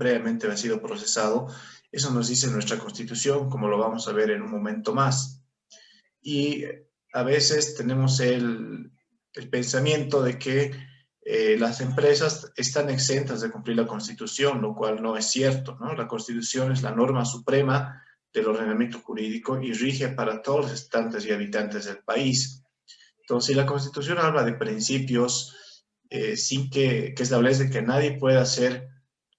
previamente había sido procesado. Eso nos dice nuestra Constitución, como lo vamos a ver en un momento más. Y a veces tenemos el pensamiento de que las empresas están exentas de cumplir la Constitución, lo cual no es cierto, ¿no? La Constitución es la norma suprema del ordenamiento jurídico y rige para todos los estantes y habitantes del país. Entonces, si la Constitución habla de principios sin que establece que nadie pueda ser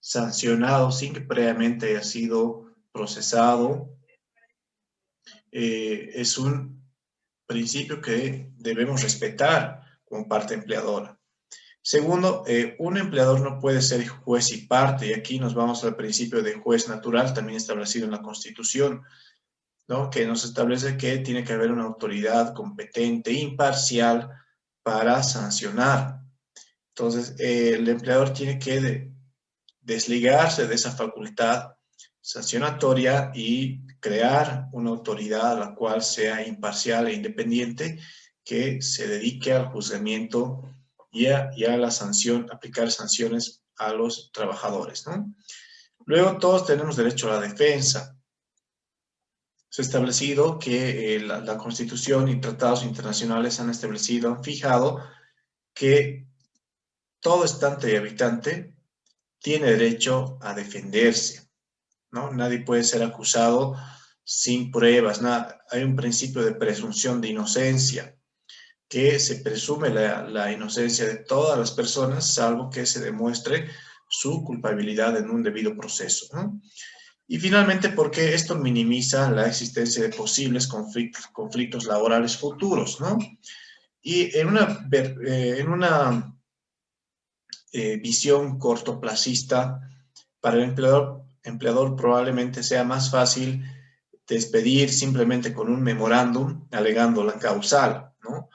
sancionado sin que previamente haya sido procesado, es un principio que debemos respetar como parte empleadora. Segundo, un empleador no puede ser juez y parte, y aquí nos vamos al principio de juez natural, también establecido en la Constitución, ¿no? Que nos establece que tiene que haber una autoridad competente, imparcial, para sancionar. Entonces, el empleador tiene que desligarse de esa facultad sancionatoria y crear una autoridad a la cual sea imparcial e independiente, que se dedique al juzgamiento y a la sanción, aplicar sanciones a los trabajadores, ¿no? Luego, todos tenemos derecho a la defensa. Se ha establecido que la Constitución y tratados internacionales han establecido, han fijado que todo estante y habitante tiene derecho a defenderse, ¿no? Nadie puede ser acusado sin pruebas. Hay un principio de presunción de inocencia, que se presume la inocencia de todas las personas, salvo que se demuestre su culpabilidad en un debido proceso, ¿no? Y finalmente, porque esto minimiza la existencia de posibles conflictos laborales futuros, ¿no? Y en una visión cortoplacista, para el empleador probablemente sea más fácil despedir simplemente con un memorándum alegando la causal, ¿no?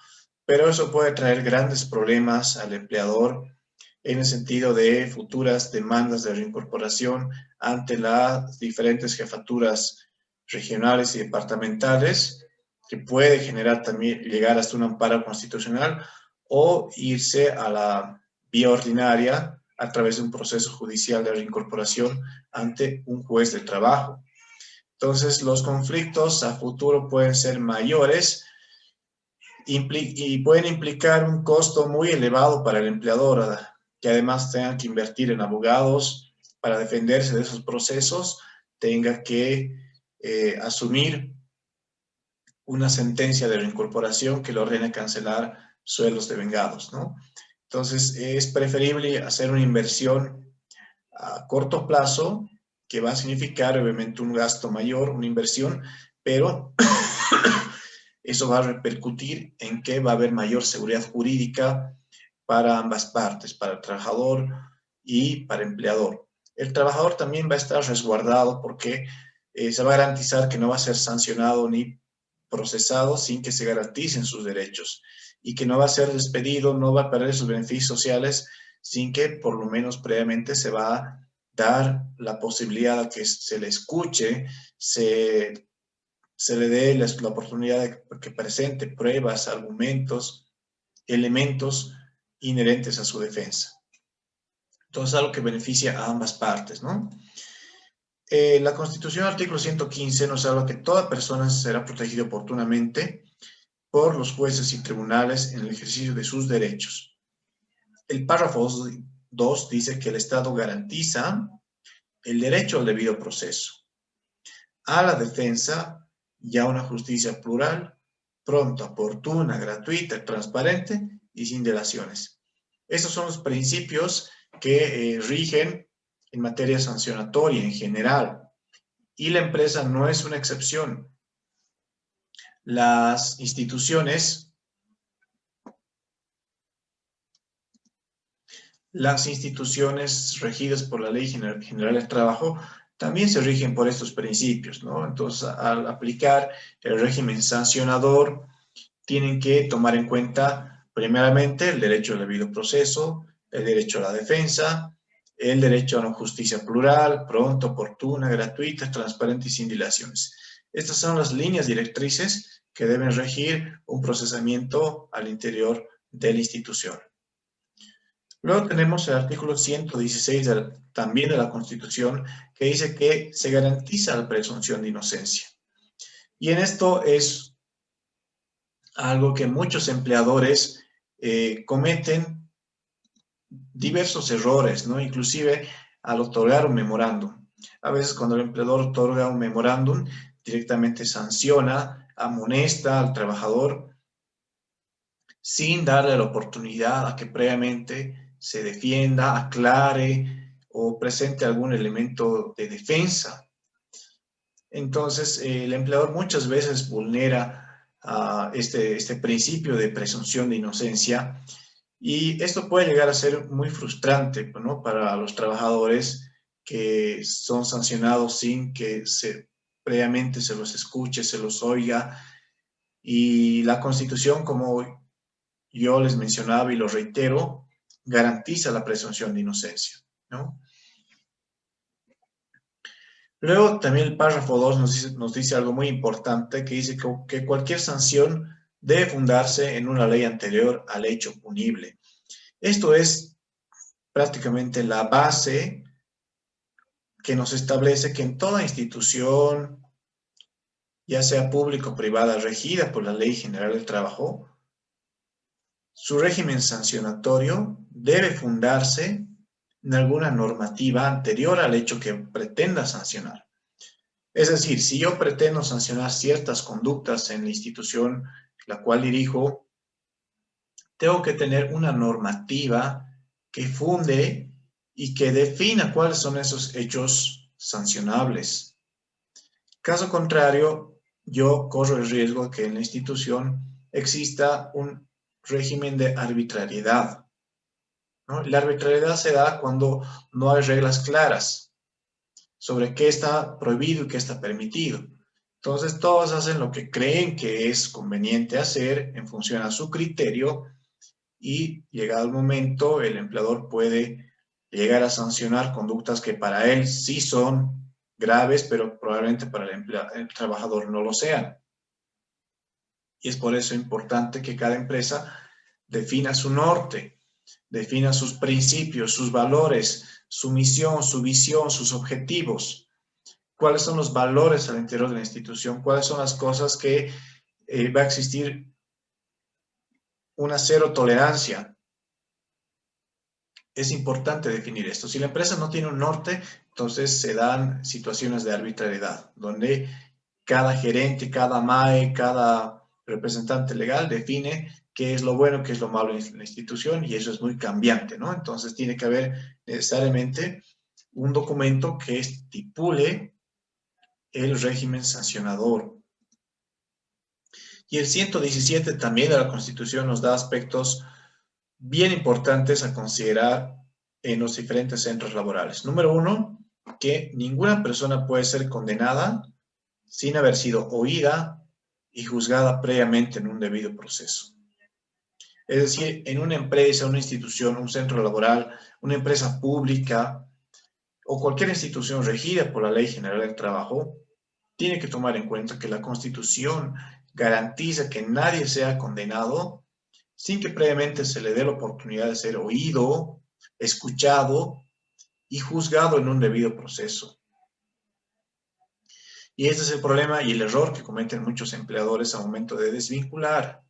Pero eso puede traer grandes problemas al empleador en el sentido de futuras demandas de reincorporación ante las diferentes jefaturas regionales y departamentales, que puede generar también llegar hasta un amparo constitucional o irse a la vía ordinaria a través de un proceso judicial de reincorporación ante un juez de trabajo. Entonces, los conflictos a futuro pueden ser mayores y pueden implicar un costo muy elevado para el empleador, que además tenga que invertir en abogados para defenderse de esos procesos, tenga que asumir una sentencia de reincorporación que le ordene cancelar sueldos devengados, ¿no? Entonces, es preferible hacer una inversión a corto plazo, que va a significar obviamente un gasto mayor, una inversión, pero eso va a repercutir en que va a haber mayor seguridad jurídica para ambas partes, para el trabajador y para el empleador. El trabajador también va a estar resguardado porque se va a garantizar que no va a ser sancionado ni procesado sin que se garanticen sus derechos y que no va a ser despedido, no va a perder sus beneficios sociales sin que por lo menos previamente se va a dar la posibilidad de que se le escuche, se le dé la oportunidad de que presente pruebas, argumentos, elementos inherentes a su defensa. Entonces, algo que beneficia a ambas partes, ¿no? La Constitución, artículo 115, nos habla que toda persona será protegida oportunamente por los jueces y tribunales en el ejercicio de sus derechos. El párrafo 2 dice que el Estado garantiza el derecho al debido proceso, a la defensa y a una justicia plural, pronta, oportuna, gratuita, transparente y sin delaciones. Estos son los principios que rigen en materia sancionatoria en general, y la empresa no es una excepción. Las instituciones regidas por la Ley General del Trabajo también se rigen por estos principios, ¿no? Entonces, al aplicar el régimen sancionador, tienen que tomar en cuenta primeramente el derecho al debido proceso, el derecho a la defensa, el derecho a una justicia plural, pronta, oportuna, gratuita, transparente y sin dilaciones. Estas son las líneas directrices que deben regir un procesamiento al interior de la institución. Luego tenemos el artículo 116 también de la Constitución, que dice que se garantiza la presunción de inocencia. Y en esto es algo que muchos empleadores cometen diversos errores, ¿no? Inclusive al otorgar un memorándum. A veces cuando el empleador otorga un memorándum, directamente sanciona, amonesta al trabajador sin darle la oportunidad a que previamente se defienda, aclare o presente algún elemento de defensa. Entonces, el empleador muchas veces vulnera este principio de presunción de inocencia y esto puede llegar a ser muy frustrante, ¿no? Para los trabajadores que son sancionados sin que previamente se los escuche, se los oiga. Y la Constitución, como yo les mencionaba y lo reitero, garantiza la presunción de inocencia, ¿no? Luego también el párrafo 2 nos dice algo muy importante que dice que cualquier sanción debe fundarse en una ley anterior al hecho punible. Esto es prácticamente la base que nos establece que en toda institución, ya sea pública o privada, regida por la Ley General del Trabajo, su régimen sancionatorio debe fundarse en alguna normativa anterior al hecho que pretenda sancionar. Es decir, si yo pretendo sancionar ciertas conductas en la institución la cual dirijo, tengo que tener una normativa que funde y que defina cuáles son esos hechos sancionables. Caso contrario, yo corro el riesgo de que en la institución exista un régimen de arbitrariedad, ¿no? La arbitrariedad se da cuando no hay reglas claras sobre qué está prohibido y qué está permitido. Entonces, todos hacen lo que creen que es conveniente hacer en función a su criterio y llegado el momento, el empleador puede llegar a sancionar conductas que para él sí son graves, pero probablemente para el trabajador no lo sean. Y es por eso importante que cada empresa defina su norte, defina sus principios, sus valores, su misión, su visión, sus objetivos. ¿Cuáles son los valores al interior de la institución? ¿Cuáles son las cosas que va a existir una cero tolerancia? Es importante definir esto. Si la empresa no tiene un norte, entonces se dan situaciones de arbitrariedad, donde cada gerente, cada MAE, cada representante legal define qué es lo bueno, qué es lo malo en la institución y eso es muy cambiante, ¿no? Entonces tiene que haber necesariamente un documento que estipule el régimen sancionador. Y el 117 también de la Constitución nos da aspectos bien importantes a considerar en los diferentes centros laborales. Número uno, que ninguna persona puede ser condenada sin haber sido oída y juzgada previamente en un debido proceso. Es decir, en una empresa, una institución, un centro laboral, una empresa pública o cualquier institución regida por la Ley General del Trabajo, tiene que tomar en cuenta que la Constitución garantiza que nadie sea condenado sin que previamente se le dé la oportunidad de ser oído, escuchado y juzgado en un debido proceso. Y este es el problema y el error que cometen muchos empleadores al momento de desvincular.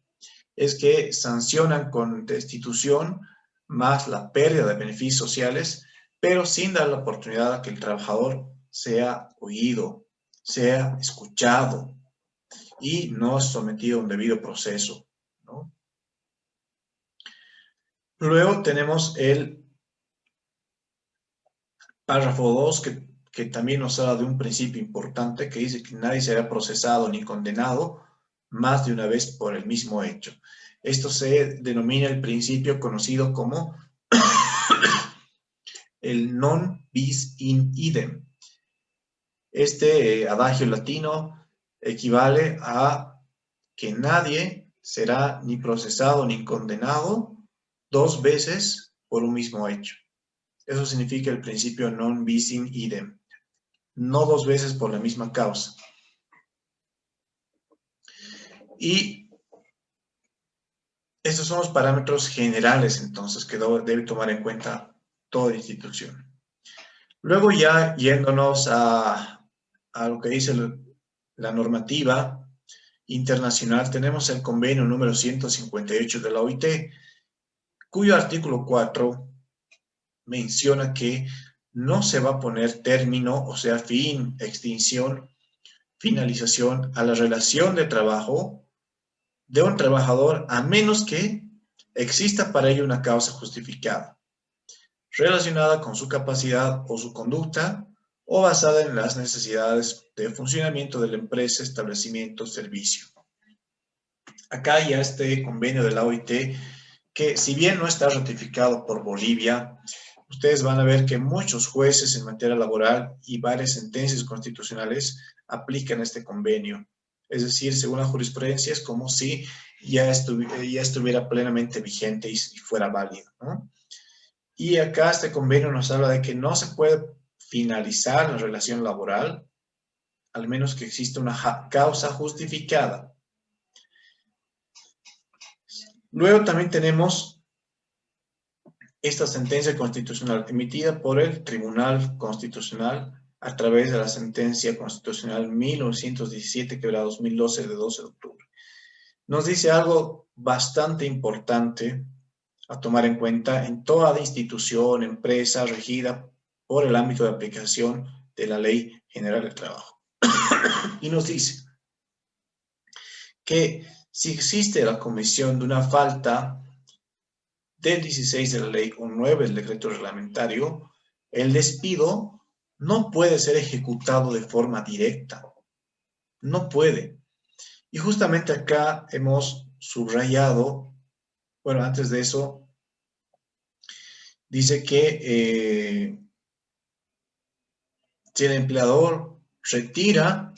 Es que sancionan con destitución más la pérdida de beneficios sociales, pero sin dar la oportunidad a que el trabajador sea oído, sea escuchado y no sometido a un debido proceso, ¿no? Luego tenemos el párrafo 2 que también nos habla de un principio importante que dice que nadie será procesado ni condenado más de una vez por el mismo hecho. Esto se denomina el principio conocido como el non bis in idem. Este adagio latino equivale a que nadie será ni procesado ni condenado dos veces por un mismo hecho. Eso significa el principio non bis in idem. No dos veces por la misma causa. Y Estos son los parámetros generales, entonces, que debe tomar en cuenta toda institución. Luego ya yéndonos a lo que dice la normativa internacional, tenemos el convenio número 158 de la OIT, cuyo artículo 4 menciona que no se va a poner término, o sea, fin, extinción, finalización a la relación de trabajo de un trabajador a menos que exista para ello una causa justificada, relacionada con su capacidad o su conducta o basada en las necesidades de funcionamiento de la empresa, establecimiento, servicio. Acá ya este convenio de la OIT, que si bien no está ratificado por Bolivia, ustedes van a ver que muchos jueces en materia laboral y varias sentencias constitucionales aplican este convenio. Es decir, según la jurisprudencia, es como si ya estuviera plenamente vigente y fuera válido, ¿no? Y acá este convenio nos habla de que no se puede finalizar la relación laboral, al menos que exista una causa justificada. Luego también tenemos esta sentencia constitucional emitida por el Tribunal Constitucional a través de la sentencia constitucional 1917/2012 de 12 de octubre. Nos dice algo bastante importante a tomar en cuenta en toda institución, empresa regida por el ámbito de aplicación de la Ley General del Trabajo. Y nos dice que si existe la comisión de una falta del 16 de la ley o 9 del decreto reglamentario, el despido no puede ser ejecutado de forma directa. No puede. Y justamente acá hemos subrayado, bueno, antes de eso, dice que si el empleador retira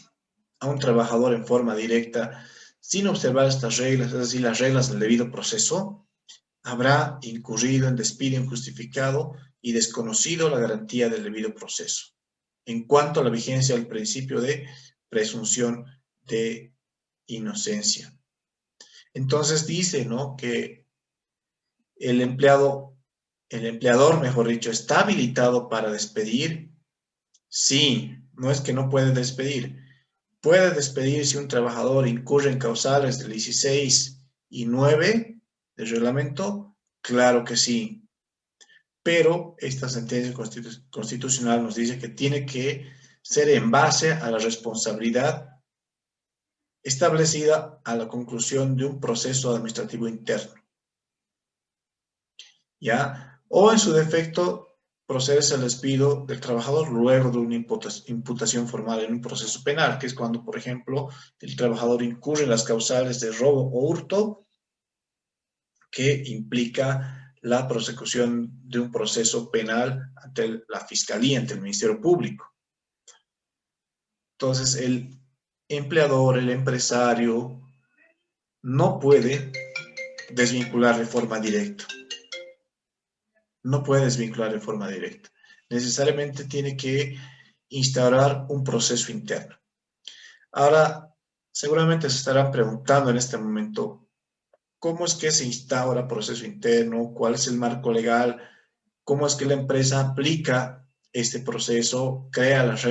a un trabajador en forma directa sin observar estas reglas, es decir, las reglas del debido proceso, habrá incurrido en despido injustificado y desconocido la garantía del debido proceso. En cuanto a la vigencia del principio de presunción de inocencia. Entonces dice, ¿no?, que el empleador, mejor dicho, está habilitado para despedir. Sí, no es que no puede despedir. Puede despedir si un trabajador incurre en causales del 16 y 9 del reglamento. Claro que sí. Pero esta sentencia constitucional nos dice que tiene que ser en base a la responsabilidad establecida a la conclusión de un proceso administrativo interno, ¿ya? O en su defecto, procederse al despido del trabajador luego de una imputación formal en un proceso penal, que es cuando, por ejemplo, el trabajador incurre en las causales de robo o hurto, que implica la prosecución de un proceso penal ante la Fiscalía, ante el Ministerio Público. Entonces, el empleador, el empresario, no puede desvincular de forma directa. No puede desvincular de forma directa. Necesariamente tiene que instaurar un proceso interno. Ahora, seguramente se estarán preguntando en este momento, ¿cómo es que se instaura proceso interno? ¿Cuál es el marco legal? ¿Cómo es que la empresa aplica este proceso, crea las reglas